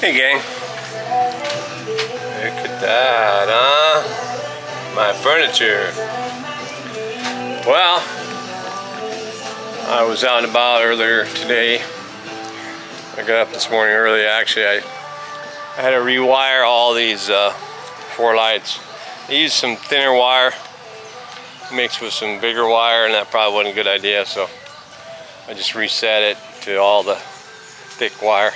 Hey gang, look at that, huh? My furniture. Well, I was out and about earlier today. I got up this morning early. Actually, I had to rewire all these 4 lights. I used some thinner wire mixed with some bigger wire, and that probably wasn't a good idea, so I just reset it to all the thick wire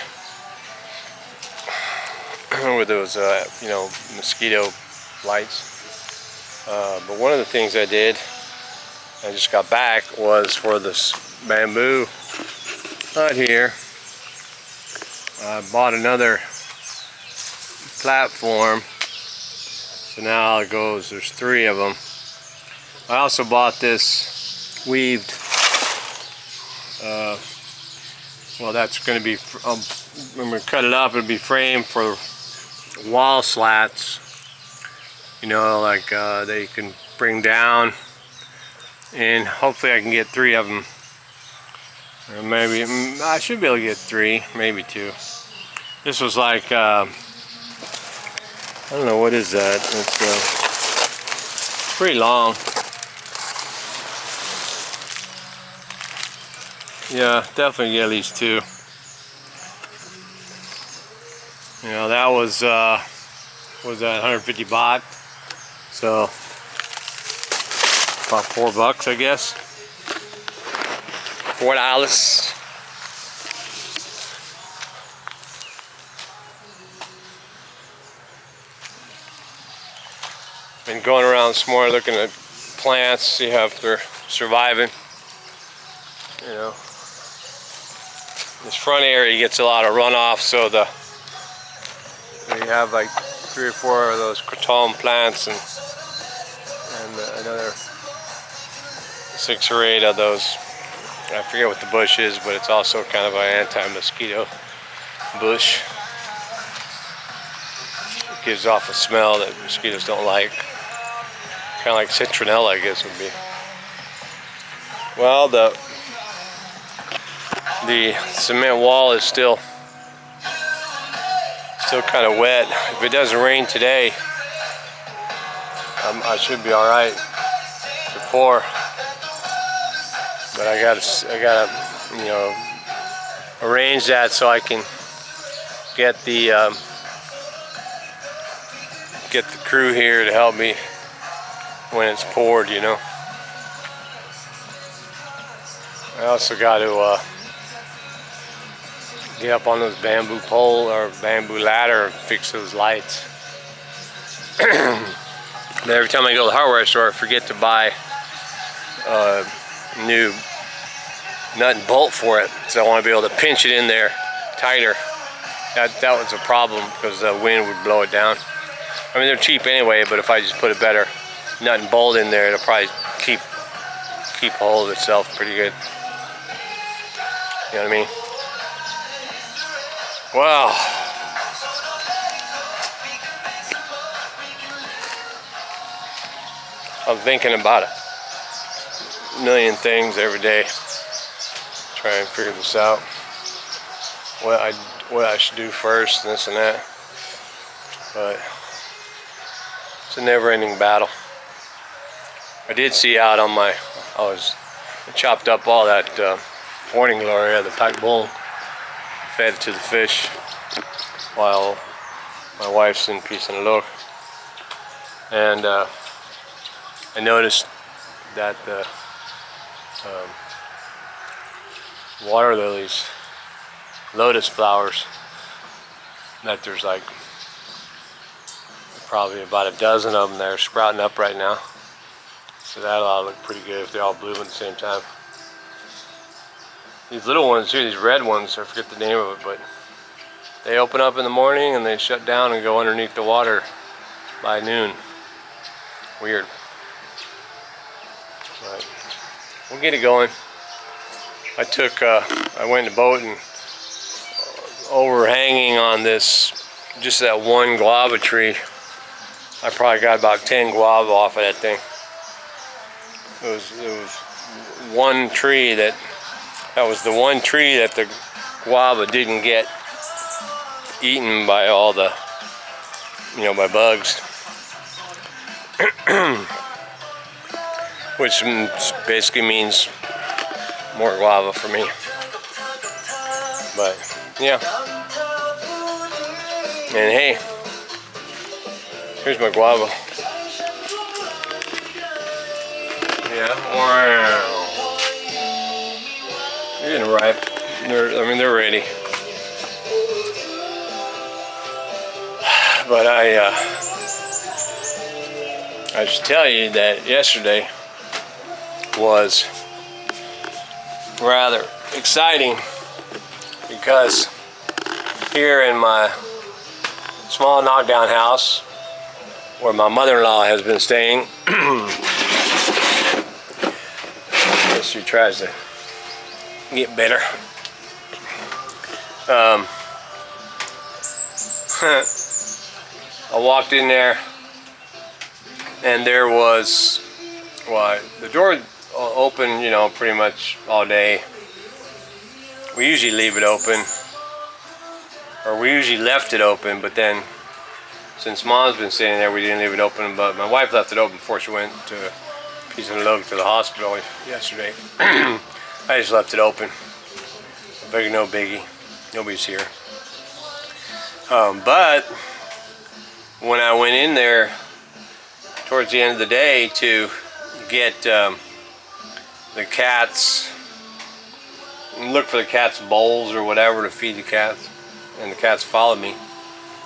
with those you know, mosquito lights. But one of the things I did, I just got back, was for this bamboo out here. I bought another platform, so now it goes, there's 3 of them. I also bought this weaved, well, that's going to be, when we cut it up, it'll be framed for wall slats, you know, like that you can bring down, and hopefully I can get 3 of them, or maybe I should be able to get 3, maybe 2. This was like I don't know, what is that? It's pretty long. Yeah, definitely get at least 2. You know, that was that 150 baht, so about $4, I guess. $4. Been going around some more, looking at plants, see how if they're surviving. You know, this front area gets a lot of runoff, so we have like 3 or 4 of those kratom plants, and another 6 or 8 of those. I forget what the bush is, but it's also kind of an anti-mosquito bush. It gives off a smell that mosquitoes don't like. Kind of like citronella, I guess would be. Well, the cement wall is still kind of wet. If it doesn't rain today, I should be all right to pour. But I gotta you know, arrange that so I can get the crew here to help me when it's poured, you know. I also got to get up on those bamboo pole or bamboo ladder and fix those lights. But every time I go to the hardware store, I forget to buy a new nut and bolt for it, so I want to be able to pinch it in there tighter. That was a problem because the wind would blow it down. I mean, they're cheap anyway, but if I just put a better nut and bolt in there, it'll probably keep hold of itself pretty good. You know what I mean? Wow. I'm thinking about a million things every day. Try and figure this out. What I should do first, and this and that. But it's a never-ending battle. I did see out on I chopped up all that morning glory, the pack bowl, fed it to the fish while my wife's in peace and look. And I noticed that the water lilies, lotus flowers, that there's like probably about a dozen of them that are sprouting up right now. So that ought to look pretty good if they all bloom at the same time. These little ones here, these red ones, I forget the name of it, but they open up in the morning and they shut down and go underneath the water by noon. Weird. But we'll get it going. I went in the boat and overhanging on this, just that one guava tree, I probably got about 10 guava off of that thing. It was one tree that was the one tree that the guava didn't get. eaten by all the, by bugs. Which basically means more guava for me. But, yeah. And hey, here's my guava. Yeah, wow. They're getting ripe. They're ready. But I should tell you that yesterday was rather exciting because here in my small knockdown house where my mother-in-law has been staying, she tries to get better. I walked in there and there was, the door open, pretty much all day. We usually leave it open, or we usually left it open, but then since Mom's been sitting there, we didn't leave it open, but my wife left it open before she went to Peace and Love to the hospital yesterday. I just left it open. I figured no biggie, nobody's here. But when I went in there towards the end of the day to get the cats, look for the cats' bowls or whatever to feed the cats, and the cats followed me.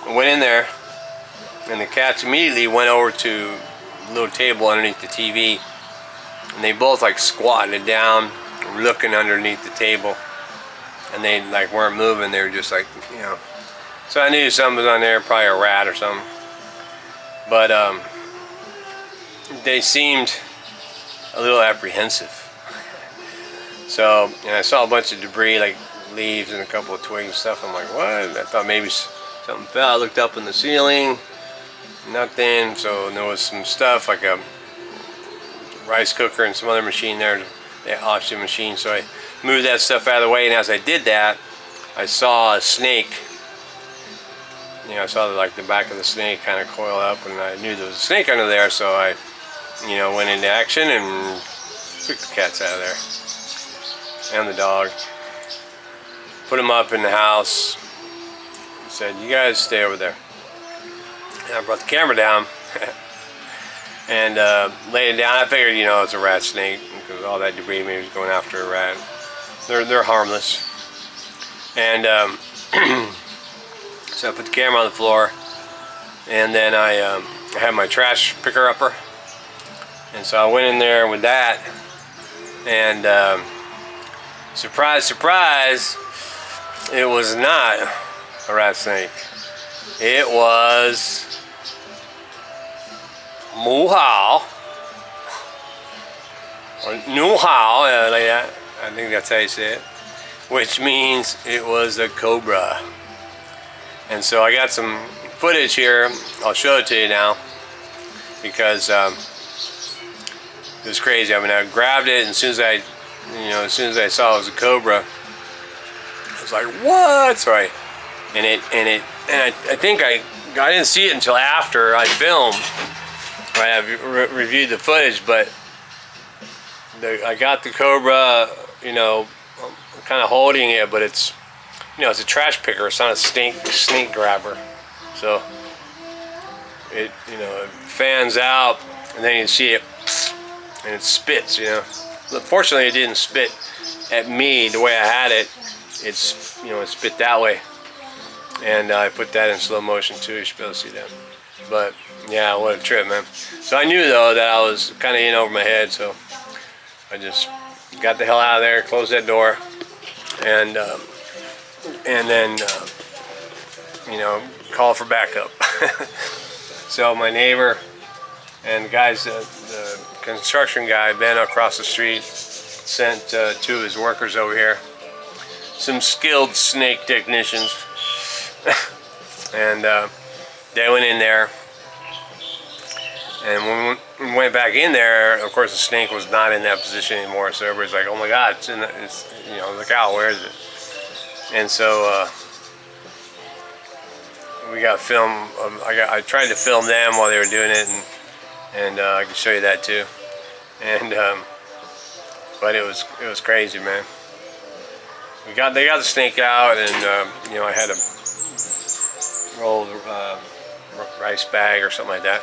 I went in there, and the cats immediately went over to the little table underneath the TV, and they both like squatted down, looking underneath the table, and they like weren't moving. They were just like, So I knew something was on there, probably a rat or something. But they seemed a little apprehensive. So, and I saw a bunch of debris, like leaves and a couple of twigs and stuff. I'm like, what? I thought maybe something fell. I looked up in the ceiling, nothing. So there was some stuff, like a rice cooker and some other machine there, the oxygen machine. So I moved that stuff out of the way, and as I did that, I saw a snake. I saw the back of the snake kind of coil up, and I knew there was a snake under there, so I, went into action and took the cats out of there, and the dog. Put them up in the house, and said, you guys stay over there. And I brought the camera down, and laid it down. I figured, it's a rat snake, because all that debris maybe was going after a rat. They're harmless. And, so I put the camera on the floor, and then I had my trash picker upper, and so I went in there with that, and surprise, surprise, it was not a rat snake. It was Muhao, or Nuhao, like that. I think that's how you say it, which means it was a cobra. And so I got some footage here. I'll show it to you now, because it was crazy. I grabbed it, and as soon as I saw it was a cobra, I was like, "What?" Sorry. And I think I didn't see it until after I filmed. Right, I've reviewed the footage, but I got the cobra. I'm kind of holding it, but it's. It's a trash picker. It's not a snake grabber. So it fans out, and then you see it, and it spits. Fortunately, it didn't spit at me the way I had it. It spit that way, and I put that in slow motion too. You should be able to see that. But yeah, what a trip, man. So I knew though that I was kind of in over my head, so I just got the hell out of there, closed that door, and then call for backup. So my neighbor and the guys, the construction guy, Ben across the street, sent two of his workers over here, some skilled snake technicians, and they went in there. And when we went back in there, of course the snake was not in that position anymore. So everybody's like, "Oh my God, it's look out, where is it?" And so we got film. I tried to film them while they were doing it, and I can show you that too. And but it was crazy, man. They got the snake out, and you know, I had a rolled rice bag or something like that.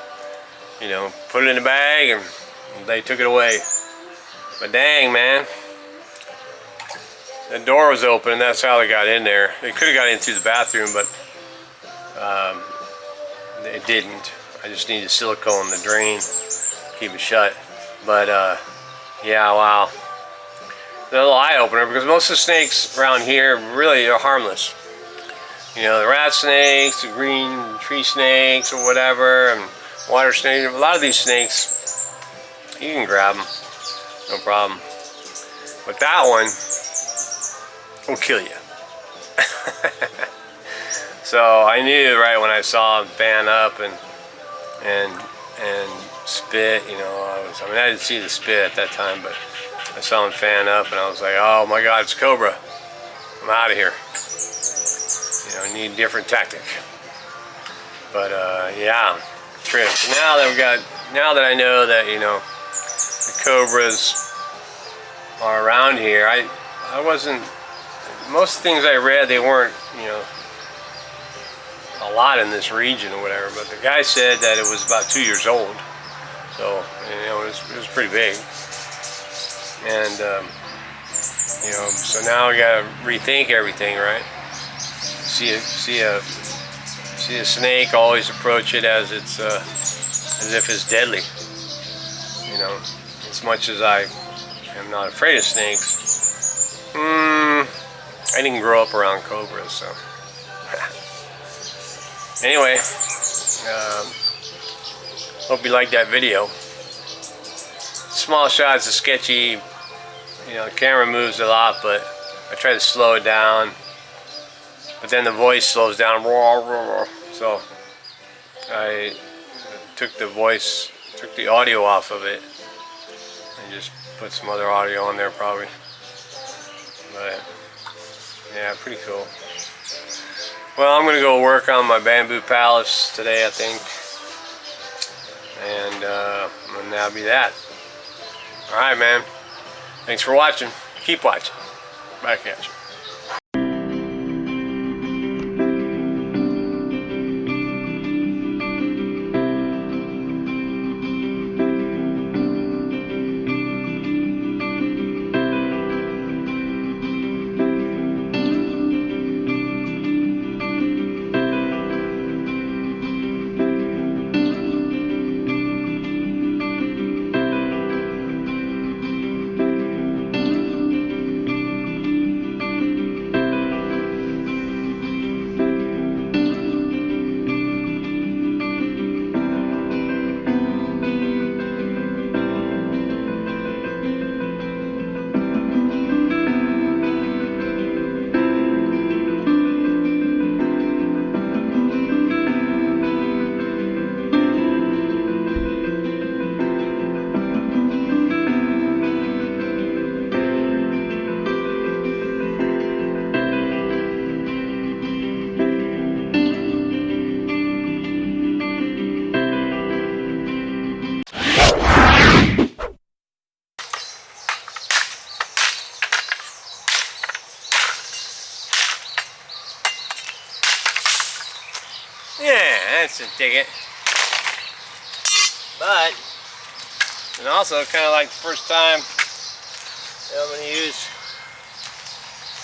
You know, put it in the bag, and they took it away. But dang, man, the door was open, and that's how they got in there. They could have got in through the bathroom, but it didn't. I just needed silicone in the drain, keep it shut. But yeah, wow. A little eye opener, because most of the snakes around here really are harmless. You know, the rat snakes, the green tree snakes or whatever, and water snakes. A lot of these snakes, you can grab them, no problem. But that one will kill you. So I knew right when I saw him fan up and spit. You know, I mean, I didn't see the spit at that time, but I saw him fan up, and I was like, oh my God, it's cobra. I'm out of here. You know, I need a different tactic. But yeah, trip. Now that I know that, you know, the cobras are around here, I wasn't. Most things I read, they weren't, you know, a lot in this region or whatever. But the guy said that it was about 2 years old, so you know, it was pretty big. And you know, so now we gotta rethink everything, right? See a snake, always approach it as it's as if it's deadly. You know, as much as I am not afraid of snakes, I didn't grow up around cobras, so. Anyway, hope you liked that video. Small shots are sketchy. You know, the camera moves a lot, but I try to slow it down. But then the voice slows down. So I took the audio off of it, and just put some other audio on there probably. But yeah, pretty cool. Well, I'm gonna go work on my bamboo pallets today, I think, and that'll be that. All right, man. Thanks for watching. Keep watching. Back at you. Yeah, that's a ticket. But, and also kind of like the first time, I'm going to use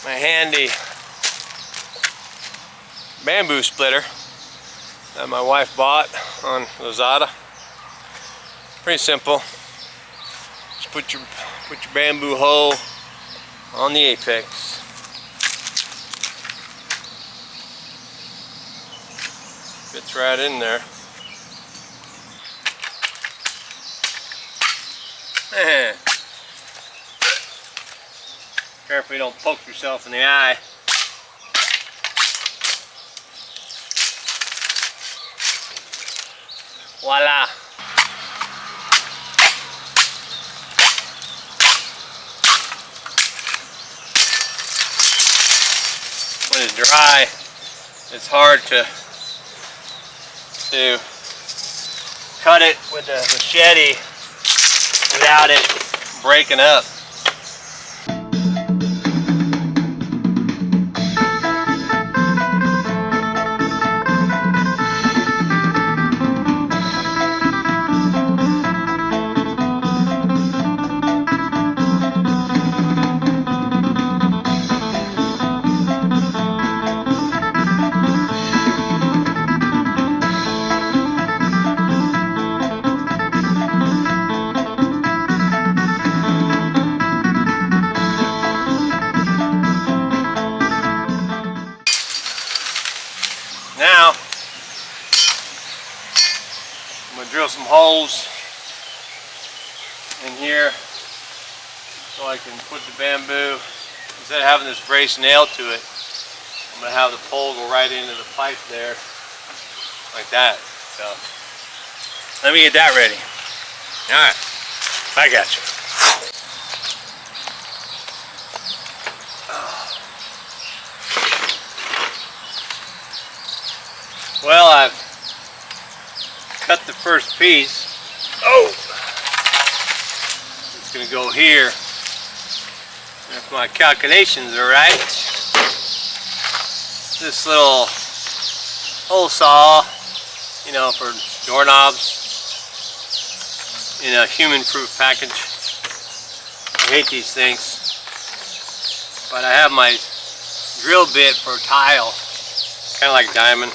my handy bamboo splitter that my wife bought on Lazada. Pretty simple. Just put your bamboo hoe on the apex. Fits right in there. Careful you don't poke yourself in the eye. Voila. When it's dry, it's hard to to cut it with the machete without it breaking up. Now, I'm going to drill some holes in here so I can put the bamboo, instead of having this brace nailed to it, I'm going to have the pole go right into the pipe there, like that. So, let me get that ready. Alright, I got you. Well, I've cut the first piece. Oh! It's going to go here. If my calculations are right, this little hole saw, you know, for doorknobs in a human-proof package. I hate these things. But I have my drill bit for tile. It's kind of like diamond.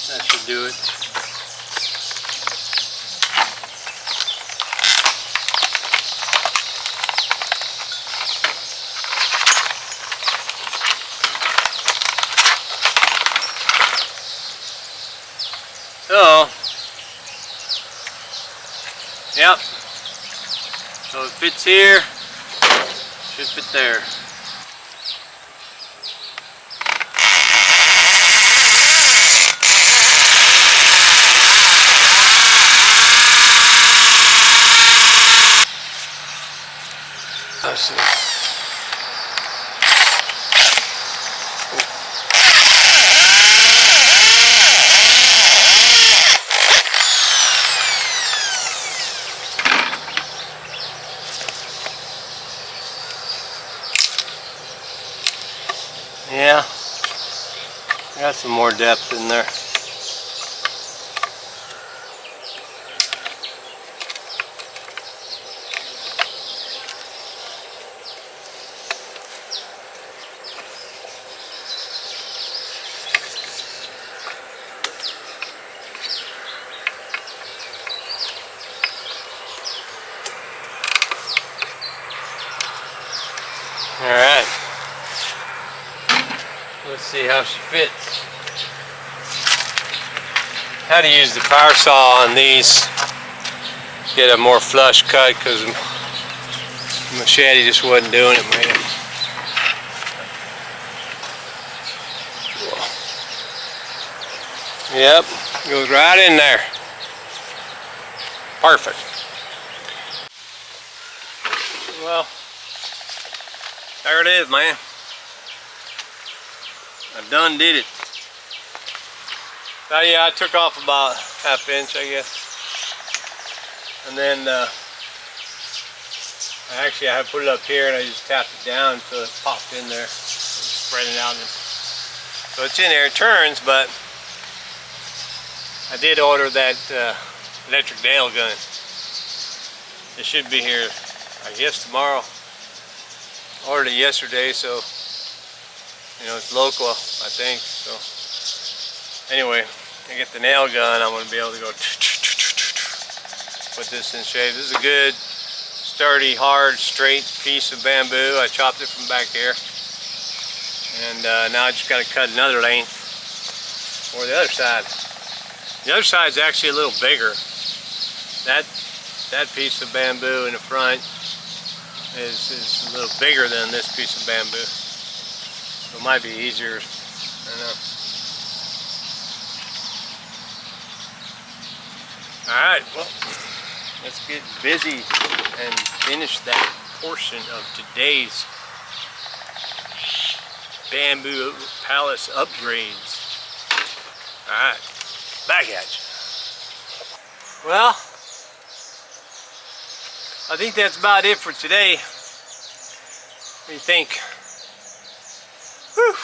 That should do it. So, yep. So it fits here, should fit there. Let's see. Yeah, got some more depth in there. All right. Let's see how she fits. How to use the power saw on these. Get a more flush cut because the machete just wasn't doing it, man. Yep, goes right in there. Perfect. Well, there it is, man. I done did it. Yeah, I took off about ½ inch, I guess. And then I had put it up here and I just tapped it down until it popped in there. Spread it out. So it's in there, it turns, but I did order that electric nail gun. It should be here, I guess, tomorrow. Ordered it yesterday, so you know, it's local, I think. So anyway, I get the nail gun, I'm going to be able to go put this in shape. This is a good, sturdy, hard, straight piece of bamboo. I chopped it from back here. And now I just got to cut another length for the other side. The other side is actually a little bigger. That piece of bamboo in the front is a little bigger than this piece of bamboo. So it might be easier, I don't know. Alright, well, let's get busy and finish that portion of today's bamboo palace upgrades. Alright, back at you. Well, I think that's about it for today. What do you think? Whew.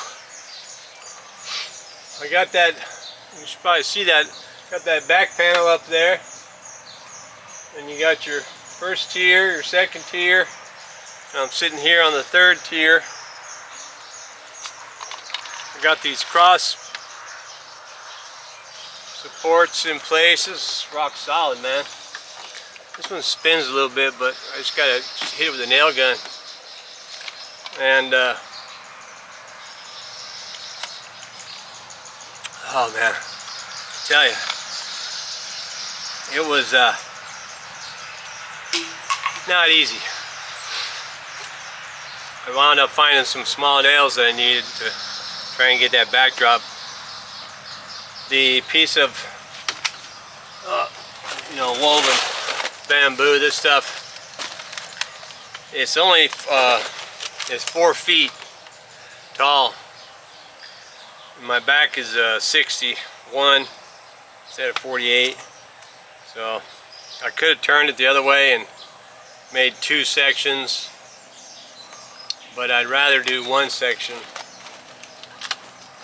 I got that, you should probably see that, got that back panel up there. And you got your first tier, your second tier. And I'm sitting here on the third tier. I got these cross supports in place. This is rock solid, man. This one spins a little bit, but I just gotta hit it with a nail gun. And oh man, I tell you, it was not easy. I wound up finding some small nails that I needed to try and get that backdrop. The piece of you know, woven bamboo, this stuff, it's only it's 4 feet tall. My back is 61 instead of 48, so I could have turned it the other way and made 2 sections, but I'd rather do 1 section.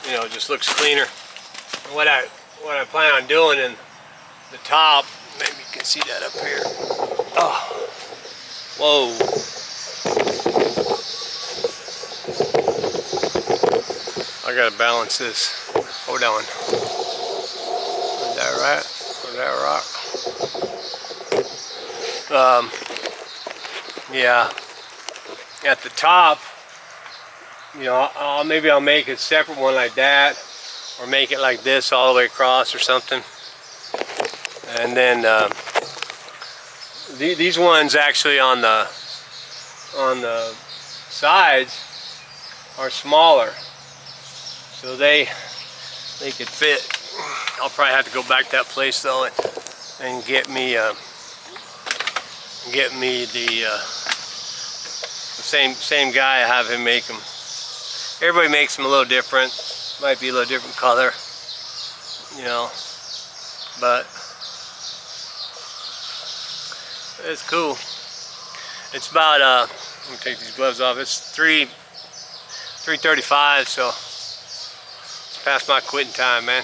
You know, it just looks cleaner. What I plan on doing in the top, maybe you can see that up here. Oh, whoa. I gotta balance this. Hold on. Is that right? Is that rock? Yeah. At the top, you know, maybe I'll make a separate one like that, or make it like this all the way across or something. And then these ones actually on the sides are smaller, so they could fit. I'll probably have to go back to that place though and get me the same guy. I have him make them. Everybody makes them a little different. Might be a little different color, you know, but it's cool. It's about let me take these gloves off. It's 3:35, so it's past my quitting time, man.